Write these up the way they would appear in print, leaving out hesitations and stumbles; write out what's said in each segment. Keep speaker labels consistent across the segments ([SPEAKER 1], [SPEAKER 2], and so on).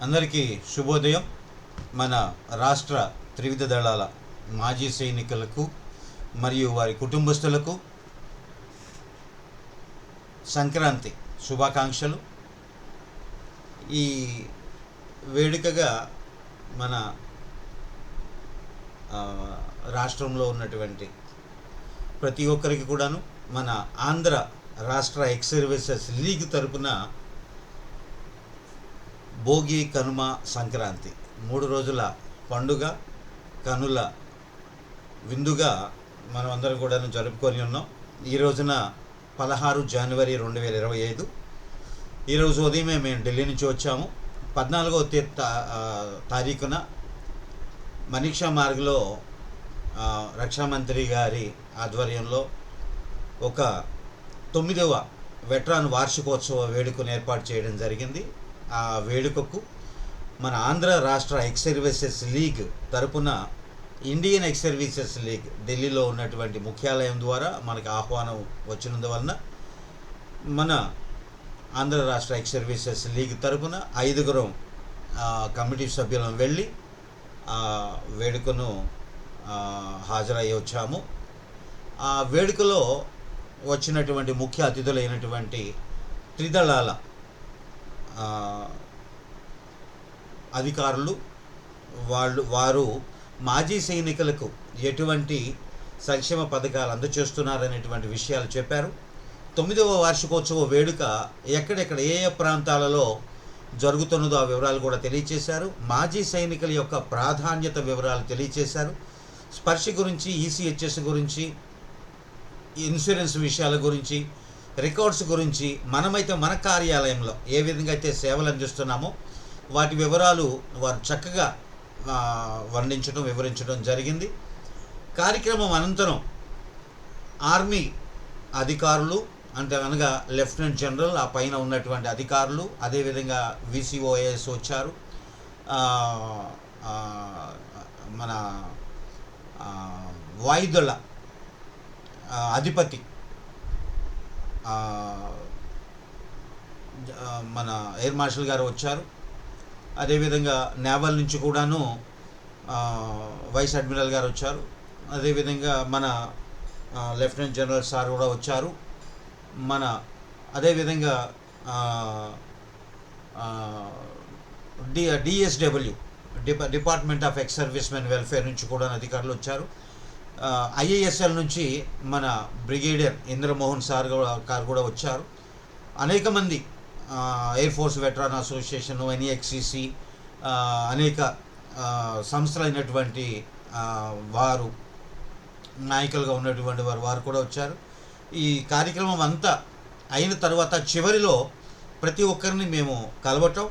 [SPEAKER 1] అందరికీ శుభోదయం. మన రాష్ట్ర త్రివిధ దళాల మాజీ సైనికులకు మరియు వారి కుటుంబస్తులకు సంక్రాంతి శుభాకాంక్షలు. ఈ వేడుకగా మన రాష్ట్రంలో ఉన్నటువంటి ప్రతి ఒక్కరికి కూడాను మన Andhra Rashtra ex services league తరపున భోగి, కనుమ, సంక్రాంతి 3 రోజుల పండుగ కనుల విందుగా మనం అందరం కూడా జరుపుకొని ఉన్నాం. ఈ రోజున 16 జనవరి 2025. ఈరోజు ఉదయమే మేము ఢిల్లీ నుంచి వచ్చాము. 14వ తారీఖున మనీక్షా మార్గ్లో రక్షామంత్రి గారి ఆధ్వర్యంలో ఒక 9వ వెటరాన్ వార్షికోత్సవ వేడుకను ఏర్పాటు చేయడం జరిగింది. ఆ వేడుకకు మన Andhra Rashtra ex services league తరపున ఇండియన్ ఎక్స్ సర్వీసెస్ లీగ్ ఢిల్లీలో ఉన్నటువంటి ముఖ్యాలయం ద్వారా మనకు ఆహ్వానం వచ్చినందువలన మన Andhra Rashtra ex services league తరపున 5 కమిటీ సభ్యులను వెళ్ళి ఆ వేడుకను హాజరయ్యి వచ్చాము. ఆ వేడుకలో వచ్చినటువంటి ముఖ్య అతిథులైనటువంటి త్రిదళాల అధికారులు వారు మాజీ సైనికులకు ఎటువంటి సంక్షేమ పథకాలు అందజేస్తున్నారనేటువంటి విషయాలు చెప్పారు. 9వ వార్షికోత్సవ వేడుక ఎక్కడెక్కడ ఏ ప్రాంతాలలో జరుగుతున్నదో ఆ వివరాలు కూడా తెలియచేశారు. మాజీ సైనికుల యొక్క ప్రాధాన్యత వివరాలు తెలియచేశారు. స్పర్శ గురించి, ఈసీహెచ్ఎస్ గురించి, ఇన్సూరెన్స్ విషయాల గురించి, రికార్డ్స్ గురించి, మనమైతే మన కార్యాలయంలో ఏ విధంగా అయితే సేవలు అందిస్తున్నామో వాటి వివరాలు వారు చక్కగా వర్ణించడం, వివరించడం జరిగింది. కార్యక్రమం అనంతరం ఆర్మీ అధికారులు అనగా లెఫ్టినెంట్ జనరల్, ఆ పైన ఉన్నటువంటి అధికారులు, అదేవిధంగా విసిఓఎస్ వచ్చారు. మన వాయుదళ అధిపతి మన ఎయిర్ మార్షల్ గారు వచ్చారు. అదేవిధంగా నేవల్ నుంచి కూడాను వైస్ అడ్మిరల్ గారు వచ్చారు. అదేవిధంగా మన లెఫ్టినెంట్ జనరల్ సార్ కూడా వచ్చారు. అదేవిధంగా డిఎస్డబ్ల్యూ department of ex service men welfare నుంచి కూడా అధికారులు వచ్చారు. ఐఏఎస్ఎల్ నుంచి మన బ్రిగేడియర్ ఇంద్రమోహన్ సార్ గారు కూడా వచ్చారు. అనేక మంది ఎయిర్ ఫోర్స్ వెటరాన్ అసోసియేషన్, ఎన్ఈఎక్సిసి, అనేక సంస్థలైనటువంటి వారు నాయకులుగా ఉన్నటువంటి వారు కూడా వచ్చారు. ఈ కార్యక్రమం అంతా అయిన తర్వాత చివరిలో ప్రతి ఒక్కరిని మేము కలవటం,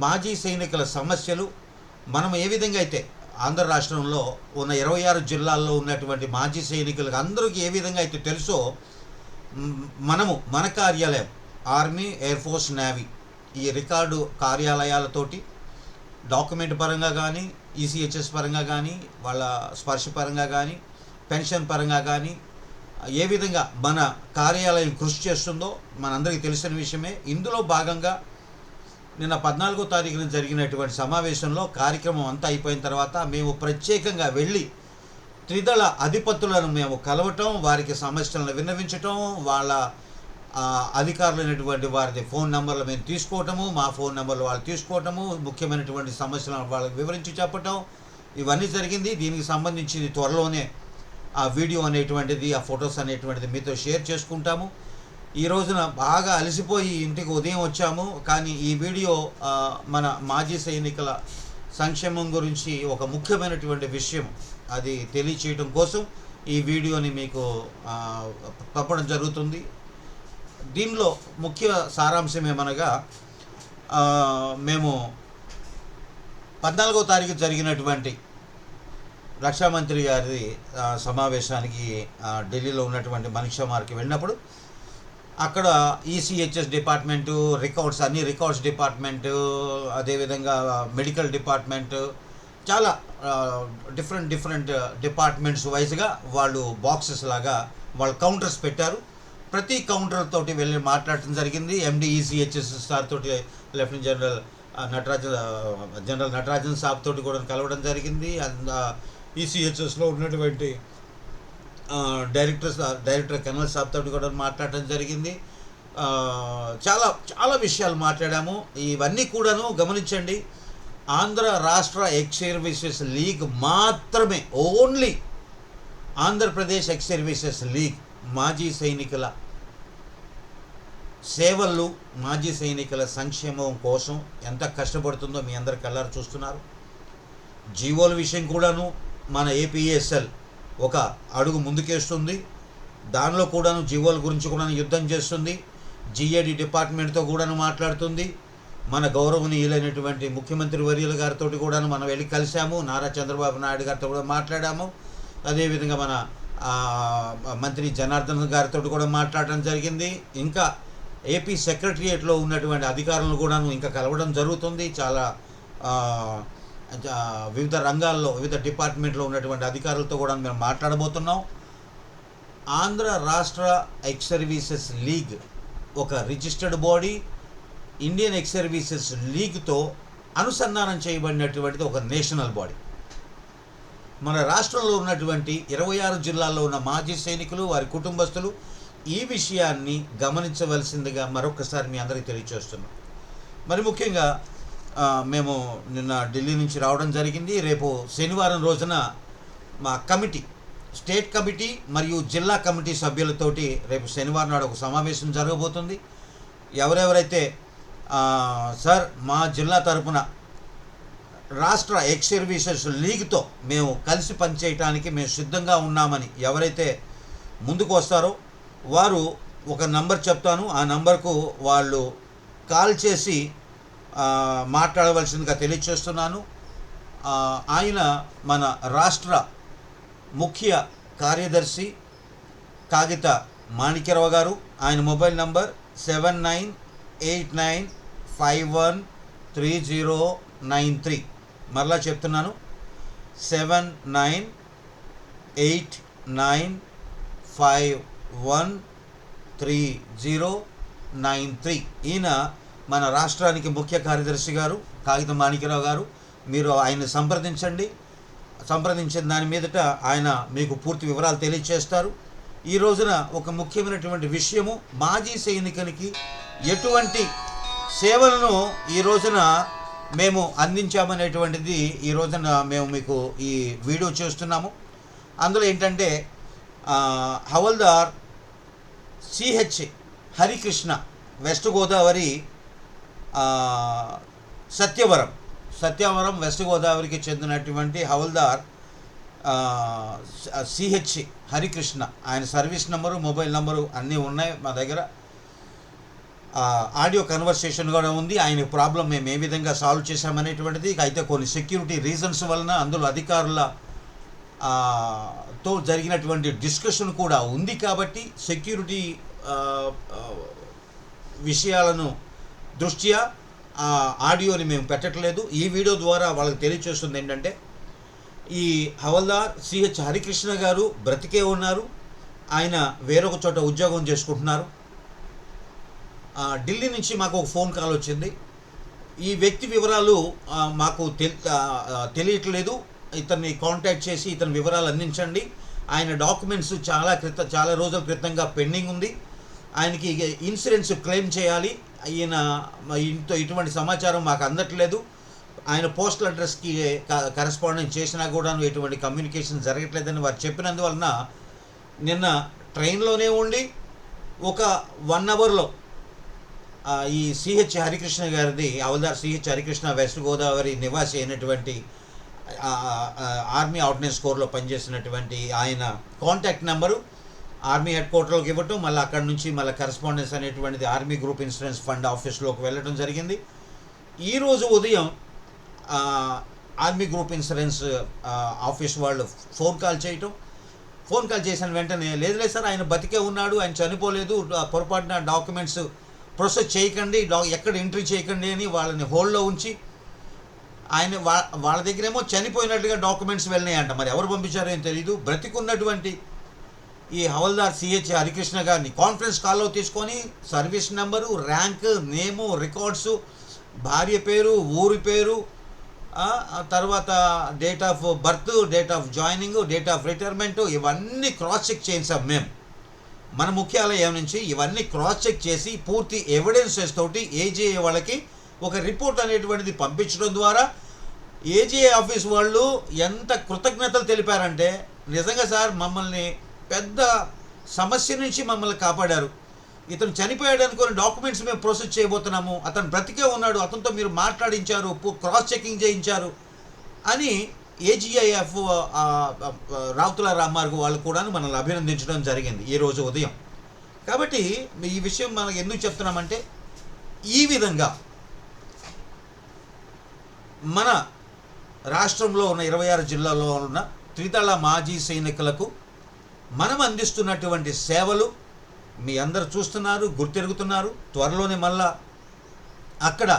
[SPEAKER 1] మాజీ సైనికుల సమస్యలు, మనం ఏ విధంగా అయితే ఆంధ్ర రాష్ట్రంలో ఉన్న 26 జిల్లాల్లో ఉన్నటువంటి మాజీ సైనికులకు అందరికీ ఏ విధంగా అయితే తెలుసో మనము మన కార్యాలయం ఆర్మీ, ఎయిర్ ఫోర్స్, నేవీ ఈ రికార్డు కార్యాలయాలతోటి డాక్యుమెంట్ పరంగా కానీ, ఈసీహెచ్ఎస్ పరంగా కానీ, వాళ్ళ స్పర్శ పరంగా కానీ, పెన్షన్ పరంగా కానీ ఏ విధంగా మన కార్యాలయం కృషి చేస్తుందో మనందరికీ తెలిసిన విషయమే. ఇందులో భాగంగా నిన్న 14వ తారీఖున జరిగినటువంటి సమావేశంలో కార్యక్రమం అంతా అయిపోయిన తర్వాత మేము ప్రత్యేకంగా వెళ్ళి త్రిదళ అధిపతులను మేము కలవటం, వారికి సమస్యలను విన్నవించటం, వాళ్ళ అధికారులైనటువంటి వారి ఫోన్ నెంబర్లు మేము తీసుకోవటము, మా ఫోన్ నెంబర్లు వాళ్ళు తీసుకోవటము, ముఖ్యమైనటువంటి సమస్యలను వాళ్ళకి వివరించి చెప్పటం, ఇవన్నీ జరిగింది. దీనికి సంబంధించి త్వరలోనే ఆ వీడియో అనేటువంటిది, ఆ ఫొటోస్ అనేటువంటిది మీతో షేర్ చేసుకుంటాము. ఈ రోజున బాగా అలసిపోయి ఇంటికి ఉదయం వచ్చాము, కానీ ఈ వీడియో మన మాజీ సైనికుల సంక్షేమం గురించి ఒక ముఖ్యమైనటువంటి విషయం అది తెలియచేయడం కోసం ఈ వీడియోని మీకు పంపడం జరుగుతుంది. దీనిలో ముఖ్య సారాంశం ఏమనగా మేము 14వ తారీఖు జరిగినటువంటి రక్షామంత్రి గారి సమావేశానికి ఢిల్లీలో ఉన్నటువంటి మనీక్షా మార్గ్కి వెళ్ళినప్పుడు అక్కడ ఈసీహెచ్ఎస్ డిపార్ట్మెంటు, రికార్డ్స్, అన్ని రికార్డ్స్ డిపార్ట్మెంటు, అదేవిధంగా మెడికల్ డిపార్ట్మెంటు, చాలా డిఫరెంట్ డిపార్ట్మెంట్స్ వైజ్గా వాళ్ళు బాక్సెస్ లాగా వాళ్ళు కౌంటర్స్ పెట్టారు. ప్రతి కౌంటర్ తోటి వెళ్ళి మాట్లాడటం జరిగింది. ఎండి ఈసీహెచ్ఎస్ సార్ తోటి లెఫ్టినెంట్ జనరల్ జనరల్ నటరాజన్ సాబ్ తోటి కూడా కలవడం జరిగింది. అండ్ ఈసీహెచ్ఎస్లో ఉన్నటువంటి డైరెక్టర్ కెనల్ సాబ్ తోటి కూడా మాట్లాడటం జరిగింది. చాలా చాలా విషయాలు మాట్లాడాము. ఇవన్నీ కూడాను గమనించండి. Andhra Rashtra ex services league మాత్రమే, only Andhra Pradesh X services league మాజీ సైనికుల సేవలు, మాజీ సైనికుల సంక్షేమం కోసం ఎంత కష్టపడుతుందో మీ అందరి కళ్ళారు చూస్తున్నారు. జీవోల విషయం కూడాను మన ఏపీఎస్ఎల్ ఒక అడుగు ముందుకేస్తుంది. దానిలో కూడాను జీవోల గురించి కూడా యుద్ధం చేస్తుంది. జిఏడి డిపార్ట్మెంట్తో కూడాను మాట్లాడుతుంది. మన గౌరవనీయులైనటువంటి ముఖ్యమంత్రి వర్యుల గారితో కూడాను మనం వెళ్ళి కలిసాము. నారా చంద్రబాబు నాయుడు గారితో కూడా మాట్లాడాము. అదేవిధంగా మన మంత్రి జనార్దన్ గారితో కూడా మాట్లాడటం జరిగింది. ఇంకా ఏపీ సెక్రటరియేట్లో ఉన్నటువంటి అధికారులను కూడాను ఇంకా కలవడం జరుగుతుంది. చాలా వివిధ రంగాల్లో, వివిధ డిపార్ట్మెంట్లో ఉన్నటువంటి అధికారులతో కూడా మేము మాట్లాడబోతున్నాం. Andhra Rashtra ex services league ఒక registered body. Indian ex services లీగ్తో అనుసంధానం చేయబడినటువంటిది ఒక నేషనల్ బాడీ. మన రాష్ట్రంలో ఉన్నటువంటి 26 జిల్లాల్లో ఉన్న మాజీ సైనికులు, వారి కుటుంబస్తులు ఈ విషయాన్ని గమనించవలసిందిగా మరొకసారి మీ అందరికీ తెలియజేస్తున్నాం. మరి ముఖ్యంగా మేము నిన్న ఢిల్లీ నుంచి రావడం జరిగింది. రేపు శనివారం రోజున మా కమిటీ, స్టేట్ కమిటీ మరియు జిల్లా కమిటీ సభ్యులతోటి రేపు శనివారం నాడు ఒక సమావేశం జరగబోతుంది. ఎవరెవరైతే సార్ మా జిల్లా తరపున రాష్ట్ర ఎక్స్ సర్వీసెస్ లీగ్తో మేము కలిసి పనిచేయటానికి మేము సిద్ధంగా ఉన్నామని ఎవరైతే ముందుకు వస్తారో వారు ఒక నంబర్ చెప్తాను, ఆ నంబర్కు వాళ్ళు కాల్ చేసి మాట్లాడవలసిందిగా తెలియచేస్తున్నాను. ఆయన మన రాష్ట్ర ముఖ్య కార్యదర్శి కాగిత మాణిక్యరావు గారు. ఆయన మొబైల్ నంబర్ 7989513093. మరలా చెప్తున్నాను, 7989513093. ఈయన మన రాష్ట్రానికి ముఖ్య కార్యదర్శి గారు కాగిత మాణిక్యరావు గారు. మీరు ఆయన్ని సంప్రదించిన దాని మీదట ఆయన మీకు పూర్తి వివరాలు తెలియజేస్తారు. ఈ రోజున ఒక ముఖ్యమైనటువంటి విషయము, మాజీ సైనికునికి ఎటువంటి సేవలను ఈ రోజున మేము అందించామనేటువంటిది ఈ రోజున మేము మీకు ఈ వీడియో చేస్తున్నాము. అందులో ఏంటంటే havildar CH Harikrishna, west Godavari Satyavaram west గోదావరికి చెందినటువంటి హవల్దార్ సిహెచ్ హరికృష్ణ. ఆయన సర్వీస్ నెంబరు, మొబైల్ నెంబరు అన్నీ ఉన్నాయి మా దగ్గర. ఆడియో కన్వర్సేషన్ కూడా ఉంది. ఆయన ప్రాబ్లం మేము ఏ విధంగా సాల్వ్ చేశామనేటువంటిది. అయితే కొన్ని సెక్యూరిటీ రీజన్స్ వలన అందులో అధికారుల తో జరిగినటువంటి డిస్కషన్ కూడా ఉంది. కాబట్టి సెక్యూరిటీ విషయాలను దృష్ట్యా ఆడియోని మేము పెట్టట్లేదు. ఈ వీడియో ద్వారా వాళ్ళకి తెలియచేస్తుంది ఏంటంటే, ఈ హవల్దార్ సిహెచ్ హరికృష్ణ గారు బ్రతికే ఉన్నారు. ఆయన వేరొక చోట ఉద్యోగం చేసుకుంటున్నారు. ఢిల్లీ నుంచి మాకు ఒక ఫోన్ కాల్ వచ్చింది. ఈ వ్యక్తి వివరాలు మాకు తెలియట్లేదు, ఇతన్ని కాంటాక్ట్ చేసి ఇతని వివరాలు అందించండి. ఆయన డాక్యుమెంట్స్ చాలా రోజుల క్రితంగా పెండింగ్ ఉంది. ఆయనకి ఇన్సూరెన్స్ క్లెయిమ్ చేయాలి. ఈయన ఇటువంటి సమాచారం మాకు అందట్లేదు. ఆయన పోస్టల్ అడ్రస్కి కరెస్పాండెన్స్ చేసినా కూడా ఎటువంటి కమ్యూనికేషన్ జరగట్లేదని వారు చెప్పినందువలన నిన్న ట్రైన్లోనే ఉండి ఒక 1 అవర్లో ఈ సిహెచ్ హరికృష్ణ గారిది, హవల్దార్ సిహెచ్ హరికృష్ణ వెస్ట్ గోదావరి నివాసి అయినటువంటి ఆర్మీ ఆర్డినెన్స్ కోర్లో పనిచేసినటువంటి ఆయన కాంటాక్ట్ నెంబరు ఆర్మీ హెడ్ క్వార్టర్లోకి ఇవ్వటం, మళ్ళీ అక్కడి నుంచి మళ్ళీ కరెస్పాండెన్స్ అనేటువంటిది ఆర్మీ గ్రూప్ ఇన్సూరెన్స్ ఫండ్ ఆఫీస్లోకి వెళ్ళడం జరిగింది. ఈరోజు ఉదయం ఆర్మీ గ్రూప్ ఇన్సూరెన్స్ ఆఫీస్ వాళ్ళు ఫోన్ కాల్ చేసిన వెంటనే లేదు సార్, ఆయన బతికే ఉన్నాడు, ఆయన చనిపోలేదు, పొరపాటున డాక్యుమెంట్స్ ప్రొసెస్ చేయకండి, ఎక్కడ ఎంట్రీ చేయకండి అని వాళ్ళని హోల్డ్లో ఉంచి ఆయన వాళ్ళ దగ్గరేమో చనిపోయినట్టుగా డాక్యుమెంట్స్ వెళ్ళినాయంట. మరి ఎవరు పంపించారో ఏం తెలియదు. బ్రతికున్నటువంటి ఈ హవల్దార్ సిహెచ్ హరికృష్ణ గారిని కాన్ఫరెన్స్ కాల్లో తీసుకొని సర్వీస్ నెంబరు, ర్యాంక్, నేము, రికార్డ్సు భార్య పేరు, ఊరి పేరు, ఆ తర్వాత date of birth, date of joining, date of retirement, ఇవన్నీ క్రాస్ చెక్ చేయించాం మేము మన ముఖ్యాలయం నుంచి. ఇవన్నీ క్రాస్ చెక్ చేసి పూర్తి ఎవిడెన్సెస్ తోటి ఏజీఏ వాళ్ళకి ఒక రిపోర్ట్ అనేటువంటిది పంపించడం ద్వారా ఏజీఏ ఆఫీస్ వాళ్ళు ఎంత కృతజ్ఞతలు తెలిపారంటే, నిజంగా సార్ మమ్మల్ని పెద్ద సమస్య నుంచి మమ్మల్ని కాపాడారు. ఇతను చనిపోయాడు అనుకుని డాక్యుమెంట్స్ మేము ప్రాసెస్ చేయబోతున్నాము, అతను బ్రతికే ఉన్నాడు, అతనితో మీరు మాట్లాడించారు, క్రాస్ చెకింగ్ చేయించారు అని ఏజీఐఎఫ్ రావుతుల రామ్మార్గ్ వాళ్ళు కూడా మనల్ని అభినందించడం జరిగింది ఈరోజు ఉదయం. కాబట్టి ఈ విషయం మనకు ఎందుకు చెప్తున్నామంటే, ఈ విధంగా మన రాష్ట్రంలో ఉన్న 26 జిల్లాల్లో ఉన్న త్రిదళ మాజీ సైనికులకు మనం అందిస్తున్నటువంటి సేవలు మీ అందరు చూస్తున్నారు, గుర్తెరుగుతున్నారు. త్వరలోనే మళ్ళా అక్కడ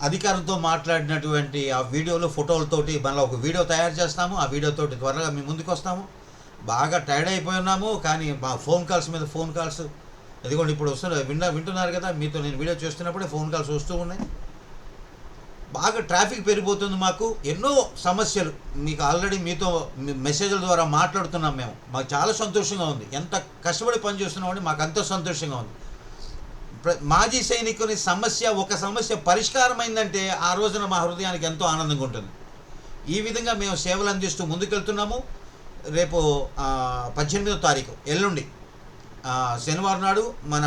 [SPEAKER 1] అధికారంతో మాట్లాడినటువంటి ఆ వీడియోలు, ఫోటోలతోటి మళ్ళీ ఒక వీడియో తయారు చేస్తాము. ఆ వీడియోతోటి త్వరగా మీ ముందుకు వస్తాము. బాగా టైర్డ్ అయిపోయి ఉన్నాము, కానీ మా ఫోన్ కాల్స్ మీద ఫోన్ కాల్స్, ఇదిగోండి ఇప్పుడు వస్తున్నారు, వింటున్నారు కదా, మీతో నేను వీడియో చేస్తున్నప్పుడే ఫోన్ కాల్స్ వస్తూ ఉన్నాయి. బాగా ట్రాఫిక్ పెరిగిపోతుంది, మాకు ఎన్నో సమస్యలు. మీకు ఆల్రెడీ మీతో మెసేజ్ల ద్వారా మాట్లాడుతున్నాం మేము. మాకు చాలా సంతోషంగా ఉంది, ఎంత కష్టపడి పనిచేస్తున్నామంటే మాకు అంత సంతోషంగా ఉంది. మాజీ సైనికుని ఒక సమస్య పరిష్కారమైందంటే ఆ రోజున మా హృదయానికి ఎంతో ఆనందంగా ఉంటుంది. ఈ విధంగా మేము సేవలు అందిస్తూ ముందుకెళ్తున్నాము. రేపు 18వ తారీఖు ఎల్లుండి శనివారం నాడు మన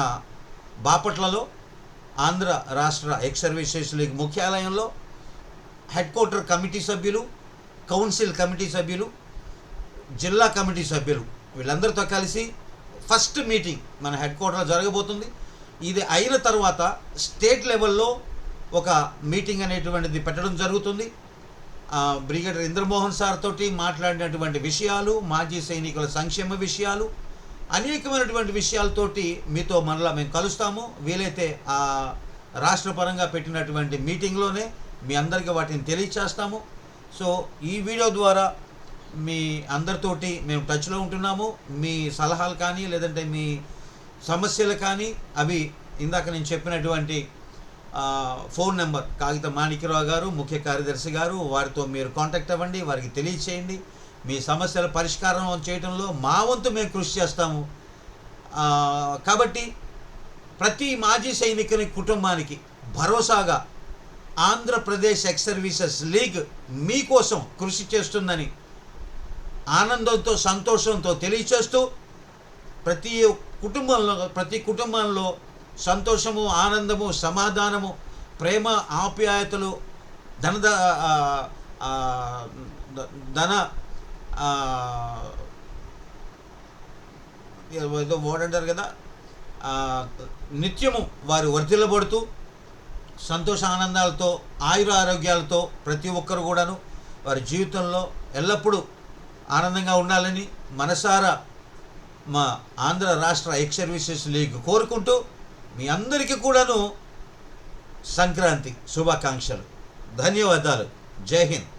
[SPEAKER 1] బాపట్లలో Andhra Rashtra ex services league ముఖ్యాలయంలో హెడ్ క్వార్టర్ కమిటీ సభ్యులు, కౌన్సిల్ కమిటీ సభ్యులు, జిల్లా కమిటీ సభ్యులు వీళ్ళందరితో కలిసి ఫస్ట్ మీటింగ్ మన హెడ్ క్వార్టర్లో జరగబోతుంది. ఇది అయిన తర్వాత స్టేట్ లెవెల్లో ఒక మీటింగ్ అనేటువంటిది పెట్టడం జరుగుతుంది. బ్రిగేడియర్ ఇంద్రమోహన్ సార్ తోటి మాట్లాడినటువంటి విషయాలు, మాజీ సైనికుల సంక్షేమ విషయాలు, అనేకమైనటువంటి విషయాలతోటి మీతో మరలా మేము కలుస్తాము. వీలైతే ఆ రాష్ట్రపరంగా పెట్టినటువంటి మీటింగ్లోనే మీ అందరికీ వాటిని తెలియచేస్తాము. సో ఈ వీడియో ద్వారా మీ అందరితోటి మేము టచ్లో ఉంటున్నాము. మీ సలహాలు కానీ లేదంటే మీ సమస్యలు కానీ అవి ఇందాక నేను చెప్పినటువంటి ఫోన్ నెంబర్ కాగిత మాణిక్యరావు గారు, ముఖ్య కార్యదర్శి గారు, వారితో మీరు కాంటాక్ట్ అవ్వండి, వారికి తెలియచేయండి. మీ సమస్యల పరిష్కారం చేయడంలో మా వంతు మేము కృషి చేస్తాము. కాబట్టి ప్రతి మాజీ సైనికుని కుటుంబానికి భరోసాగా ఆంధ్రప్రదేశ్ ఎక్స్ సర్వీసెస్ లీగ్ మీకోసం కృషి చేస్తుందని ఆనందంతో, సంతోషంతో తెలియచేస్తూ ప్రతి కుటుంబంలో సంతోషము, ఆనందము, సమాధానము, ప్రేమ, ఆప్యాయతలు, ధన ఏదో వర్డ్ అంటారు కదా, నిత్యము వారు వర్ధిల్లబడుతూ సంతోష ఆనందాలతో, ఆయుర ఆరోగ్యాలతో ప్రతి ఒక్కరు కూడాను వారి జీవితంలో ఎల్లప్పుడూ ఆనందంగా ఉండాలని మనసారా మా Andhra Rashtra ex services league కోరుకుంటూ మీ అందరికీ కూడాను సంక్రాంతి శుభాకాంక్షలు. ధన్యవాదాలు. జై హింద్.